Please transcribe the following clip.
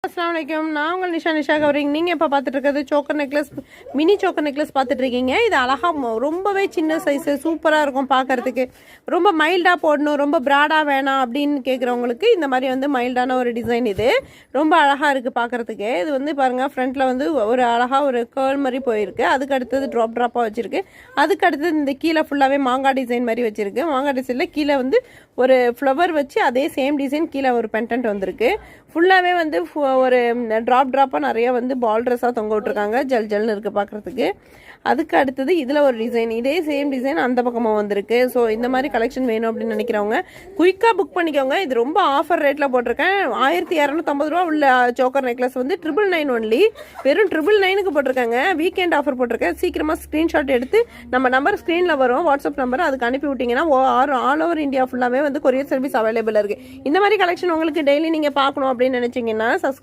अस्सलाम वालेकुम நான் உங்கள் நிஷா கவரிங் நீங்கள் இப்போ பார்த்துட்டு இருக்கிறது choker necklace mini choker necklace பார்த்துட்டு இருக்கீங்க. இது அழகாக ரொம்பவே சின்ன சைஸு சூப்பராக இருக்கும் பார்க்குறதுக்கு. ரொம்ப மைல்டாக போடணும், ரொம்ப ப்ராடாக வேணாம் அப்படின்னு கேட்குறவங்களுக்கு இந்த மாதிரி வந்து மைல்டான ஒரு டிசைன். இது ரொம்ப அழகாக இருக்குது பார்க்குறதுக்கு. இது வந்து பாருங்கள், ஃப்ரண்ட்டில் வந்து ஒரு அழகாக ஒரு கேர்ள் மாதிரி போயிருக்கு. அதுக்கு அடுத்தது ட்ராப்பாக வச்சுருக்கு. அதுக்கு அடுத்தது இந்த கீழே ஃபுல்லாகவே மாங்காய் டிசைன் மாதிரி வச்சுருக்கு. மாங்காய் டிசைனில் கீழே வந்து ஒரு ஃப்ளவர் வச்சு அதே சேம் டிசைன் கீழே ஒரு பெண்டன்ட் வந்திருக்கு. ஃபுல்லாகவே வந்து ஒரு ட்ராப்பாக நிறைய வந்து பால் ட்ரெஸ்ஸாக தொங்க விட்ருக்காங்க. ஜல் ஜல்னு இருக்குது பார்க்குறதுக்கு. அதுக்கு அடுத்தது இதில் ஒரு டிசைன், இதே சேம் டிசைன் அந்த பக்கமாக வந்திருக்கு. ஸோ இந்த மாதிரி கலெக்ஷன் வேணும் அப்படின்னு நினைக்கிறவங்க குயிக்காக புக் பண்ணிக்கோங்க. இது ரொம்ப ஆஃபர் ரேட்டில் போட்டிருக்கேன். 1250 ரூபா உள்ள சோக்கர் நெக்லஸ் வந்து 999 ஒன்லி, வெறும் 999க்கு போட்டிருக்காங்க. வீக்கெண்ட் ஆஃபர் போட்டிருக்கேன். சீக்கிரமாக ஸ்க்ரீன்ஷாட் எடுத்து நம்ம நம்பர் ஸ்க்ரீனில் வரும், வாட்ஸ்அப் நம்பர், அதுக்கு அனுப்பி விட்டிங்கன்னா ஆல் ஓவர் இந்தியா ஃபுல்லாகவே வந்து கொரியர் சர்வீஸ் அவைலபிள் இருக்குது. இந்த மாதிரி கலெக்ஷன் உங்களுக்கு டெய்லி நீங்கள் பார்க்கணும் அப்படின்னு நினச்சிங்கன்னா சப்ஸ்கிரைப்